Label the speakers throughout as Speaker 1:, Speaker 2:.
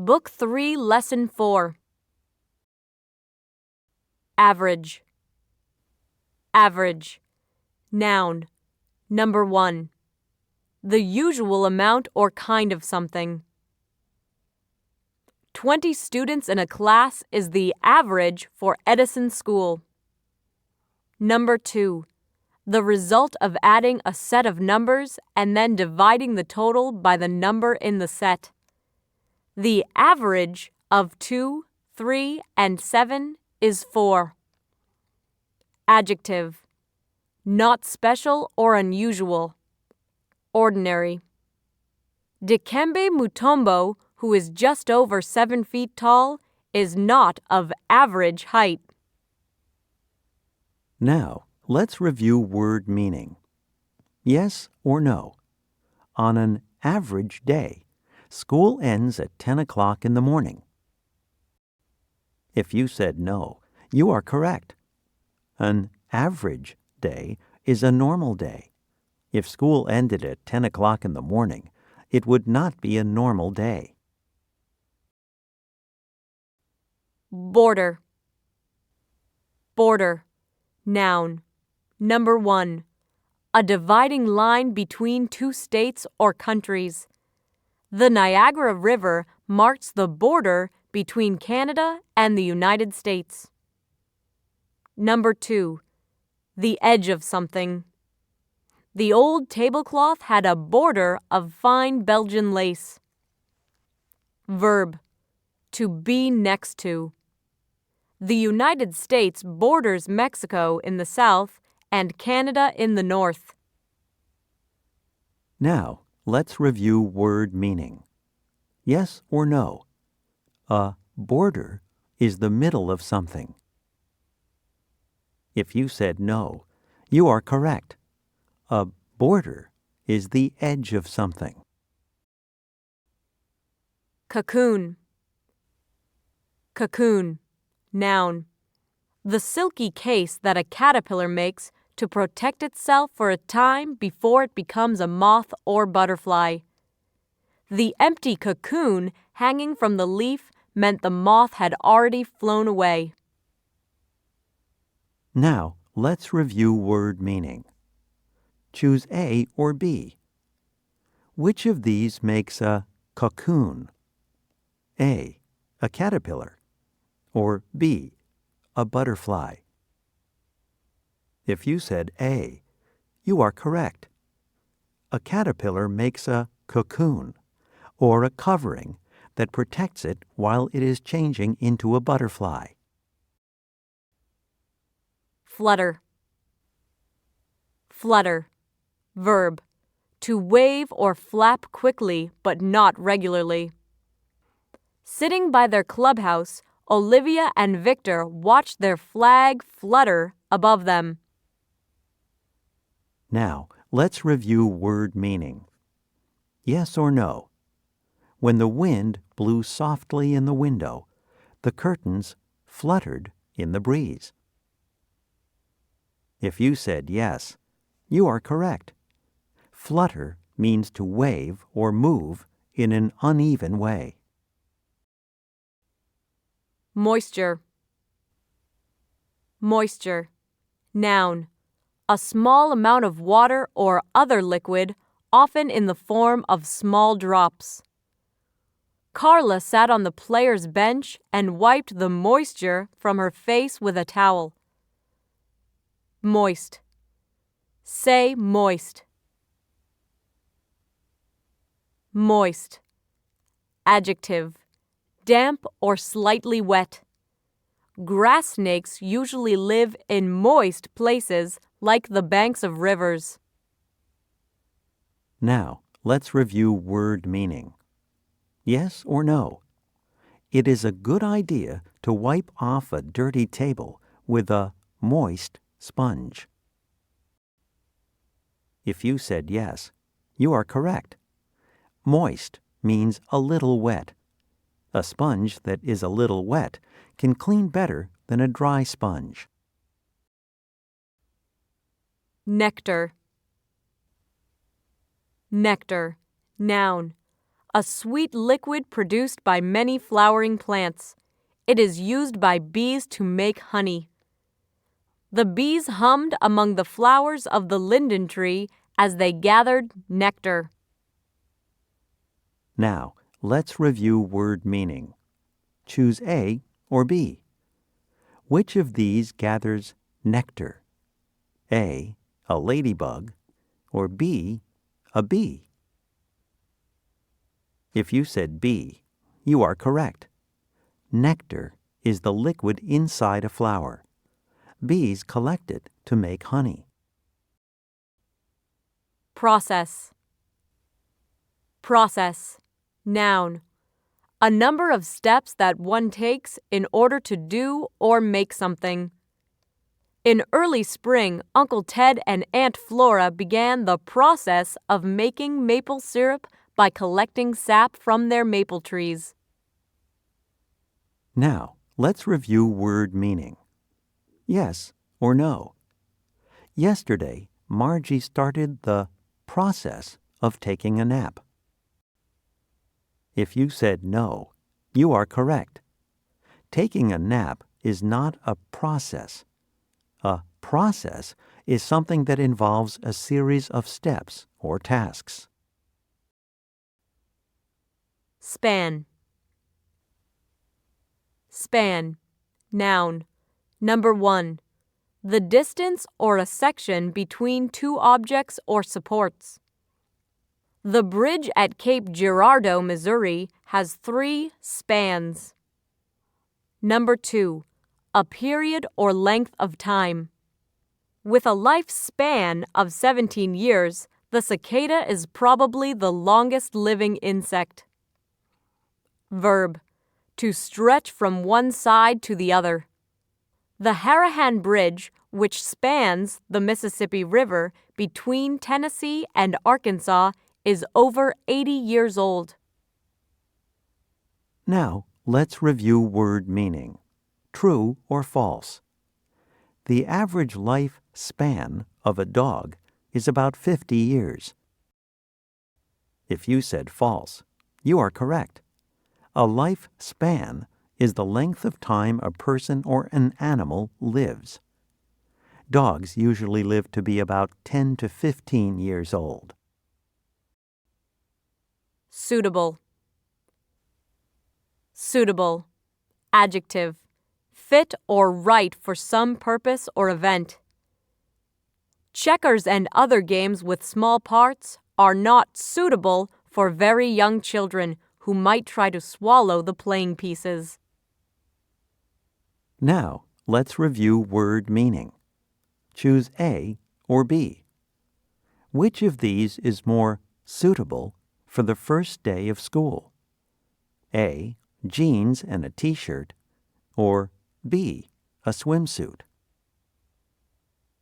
Speaker 1: Book 3, Lesson 4. Average. Average. Noun. Number 1. The usual amount or kind of something. 20 students in a class is the average for Edison School. Number 2. The result of adding a set of numbers and then dividing the total by the number in the set. The average of 2, 3, and 7 is 4. Adjective. Not special or unusual. Ordinary. Dikembe Mutombo, who is just over 7 feet tall, is not of average height.
Speaker 2: Now, let's review word meaning. Yes or no? On an average day, school ends at 10 o'clock in the morning. If you said no, you are correct. An average day is a normal day. If school ended at 10 o'clock in the morning, it would not be a normal day.
Speaker 1: Border. Border. Noun. Number 1. A dividing line between two states or countries. The Niagara River marks the border between Canada and the United States. Number 2. The edge of something. The old tablecloth had a border of fine Belgian lace. Verb. To be next to. The United States borders Mexico in the south and Canada in the north.
Speaker 2: Now, let's review word meaning. Yes or no? A border is the middle of something. If you said no, you are correct. A border is the edge of something.
Speaker 1: Cocoon. Cocoon. Noun. The silky case that a caterpillar makes to protect itself for a time before it becomes a moth or butterfly. The empty cocoon hanging from the leaf meant the moth had already flown away.
Speaker 2: Now, let's review word meaning. Choose A or B. Which of these makes a cocoon? A caterpillar, or B, a butterfly? If you said A, you are correct. A caterpillar makes a cocoon, or a covering that protects it while it is changing into a butterfly.
Speaker 1: Flutter. Flutter. Verb. To wave or flap quickly but not regularly. Sitting by their clubhouse, Olivia and Victor watched their flag flutter above them.
Speaker 2: Now, let's review word meaning. Yes or no? When the wind blew softly in the window, the curtains fluttered in the breeze. If you said yes, you are correct. Flutter means to wave or move in an uneven way.
Speaker 1: Moisture. Moisture. Noun. A small amount of water or other liquid, often in the form of small drops. Carla sat on the player's bench and wiped the moisture from her face with a towel. Moist. Say moist. Moist. Adjective. Damp or slightly wet. Grass snakes usually live in moist places like the banks of rivers.
Speaker 2: Now, let's review word meaning. Yes or no? It is a good idea to wipe off a dirty table with a moist sponge. If you said yes, you are correct. Moist means a little wet. A sponge that is a little wet can clean better than a dry sponge.
Speaker 1: Nectar. Nectar. Noun. a sweet liquid produced by many flowering plants. It is used by bees to make honey. The bees hummed among the flowers of the linden tree as they gathered nectar.
Speaker 2: Now, let's review word meaning. Choose A or B. Which of these gathers nectar? A ladybug, or B, a bee? If you said B, you are correct. Nectar is the liquid inside a flower. Bees collect it to make honey.
Speaker 1: Process. Process. Noun. A number of steps that one takes in order to do or make something. In early spring, Uncle Ted and Aunt Flora began the process of making maple syrup by collecting sap from their maple trees.
Speaker 2: Now, let's review word meaning. Yes or no. Yesterday, Margie started the process of taking a nap. If you said no, you are correct. Taking a nap is not a process. A process is something that involves a series of steps or tasks.
Speaker 1: Span. Span. Noun. Number 1. The distance or a section between two objects or supports. The bridge at Cape Girardeau, Missouri, has 3 spans. Number 2. A period or length of time. With a lifespan of 17 years, the cicada is probably the longest living insect. Verb. To stretch from one side to the other. The Harahan Bridge, which spans the Mississippi River between Tennessee and Arkansas, is over 80 years old.
Speaker 2: Now, let's review word meaning. True or false? The average life span of a dog is about 50 years. If you said false, you are correct. A life span is the length of time a person or an animal lives. Dogs usually live to be about 10 to 15 years old.
Speaker 1: Suitable. Suitable. Adjective. Fit or right for some purpose or event. Checkers and other games with small parts are not suitable for very young children who might try to swallow the playing pieces.
Speaker 2: Now, let's review word meaning. Choose A or B. Which of these is more suitable for the first day of school? A. Jeans and a t-shirt, or B. A swimsuit?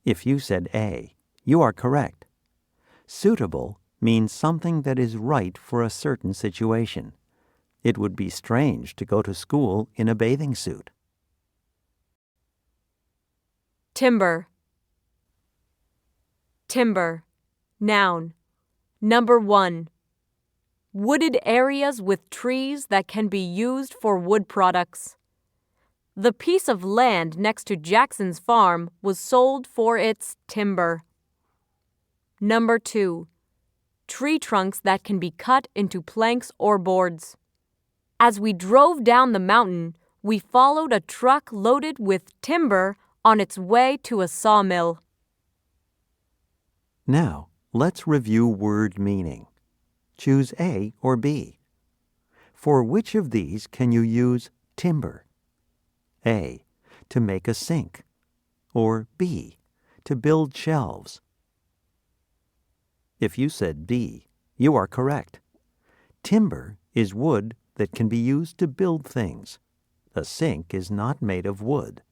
Speaker 2: If you said A, you are correct. Suitable means something that is right for a certain situation. It would be strange to go to school in a bathing suit.
Speaker 1: Timber. Timber. Noun. Number 1. Wooded areas with trees that can be used for wood products. The piece of land next to Jackson's farm was sold for its timber. Number 2. Tree trunks that can be cut into planks or boards. As we drove down the mountain, we followed a truck loaded with timber on its way to a sawmill.
Speaker 2: Now, let's review word meaning. Choose A or B. For which of these can you use timber? A. To make a sink, or B. To build shelves. If you said B, you are correct. Timber is wood that can be used to build things. A sink is not made of wood.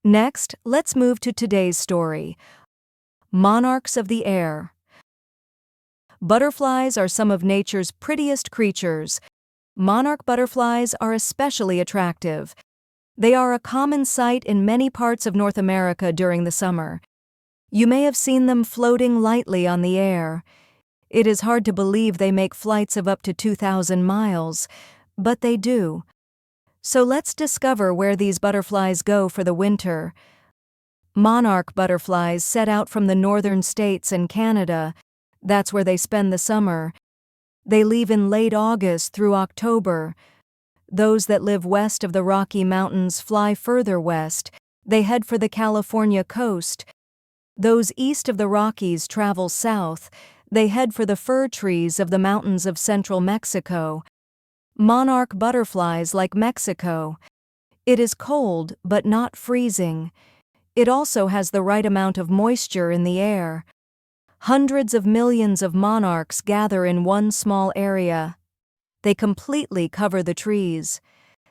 Speaker 3: Next, let's move to today's story. Monarchs of the air. Butterflies are some of nature's prettiest creatures. Monarch butterflies are especially attractive. They are a common sight in many parts of North America during the summer. You may have seen them floating lightly on the air. It is hard to believe they make flights of up to 2,000 miles, but they do. So let's discover where these butterflies go for the winter. Monarch butterflies set out from the northern states and Canada. That's where they spend the summer. They leave in late August through October. Those that live west of the Rocky Mountains fly further west. They head for the California coast. Those east of the Rockies travel south. They head for the fir trees of the mountains of central Mexico. Monarch butterflies like Mexico. It is cold, but not freezing. It also has the right amount of moisture in the air. Hundreds of millions of monarchs gather in one small area. They completely cover the trees.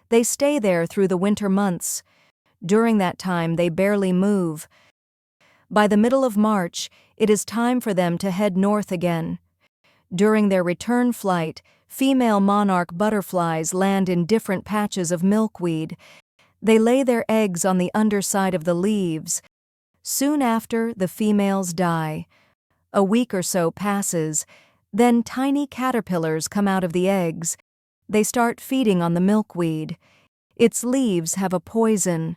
Speaker 3: They stay there through the winter months. During that time, they barely move. By the middle of March, it is time for them to head north again. During their return flight, female monarch butterflies land in different patches of milkweed. They lay their eggs on the underside of the leaves. Soon after, the females die. A week or so passes. Then tiny caterpillars come out of the eggs. They start feeding on the milkweed. Its leaves have a poison.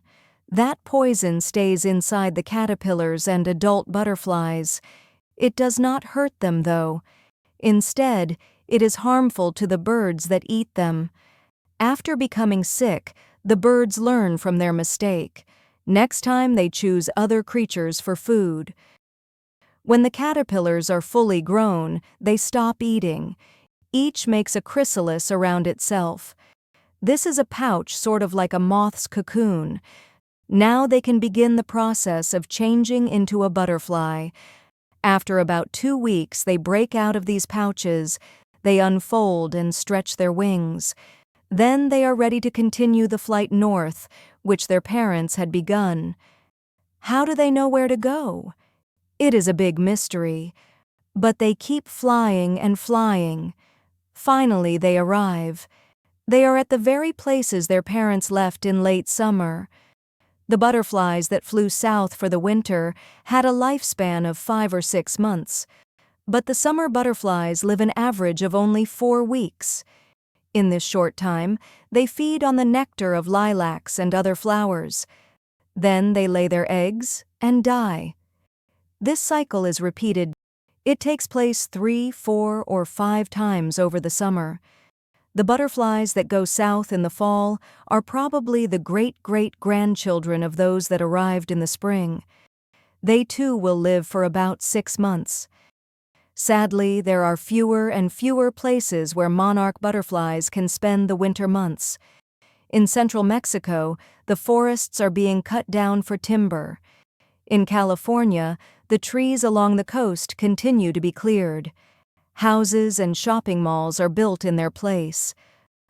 Speaker 3: That poison stays inside the caterpillars and adult butterflies. It does not hurt them, though. Instead, it is harmful to the birds that eat them. After becoming sick, the birds learn from their mistake. Next time they choose other creatures for food. When the caterpillars are fully grown, they stop eating. Each makes a chrysalis around itself. This is a pouch sort of like a moth's cocoon. Now they can begin the process of changing into a butterfly. After about 2 weeks, they break out of these pouches. They unfold and stretch their wings. Then they are ready to continue the flight north, which their parents had begun. How do they know where to go? It is a big mystery. But they keep flying and flying. Finally, they arrive. They are at the very places their parents left in late summer. The butterflies that flew south for the winter had a lifespan of 5 or 6 months. But the summer butterflies live an average of only 4 weeks. In this short time, they feed on the nectar of lilacs and other flowers. Then they lay their eggs and die. This cycle is repeated. It takes place 3, 4, or 5 times over the summer. The butterflies that go south in the fall are probably the great-great-grandchildren of those that arrived in the spring. They too will live for about 6 months. Sadly, there are fewer and fewer places where monarch butterflies can spend the winter months. In central Mexico, the forests are being cut down for timber. In California, the trees along the coast continue to be cleared. Houses and shopping malls are built in their place.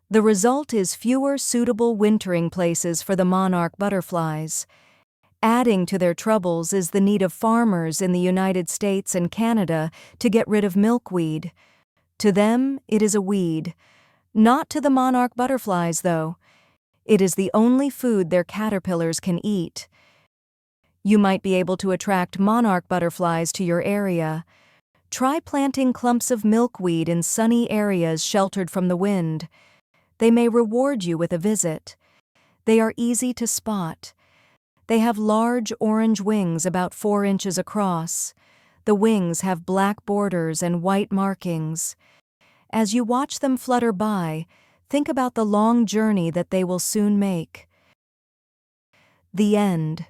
Speaker 3: The result is fewer suitable wintering places for the monarch butterflies. Adding to their troubles is the need of farmers in the United States and Canada to get rid of milkweed. To them, it is a weed. Not to the monarch butterflies, though. It is the only food their caterpillars can eat. You might be able to attract monarch butterflies to your area. Try planting clumps of milkweed in sunny areas sheltered from the wind. They may reward you with a visit. They are easy to spot. They have large orange wings about 4 inches across. The wings have black borders and white markings. As you watch them flutter by, think about the long journey that they will soon make. The end.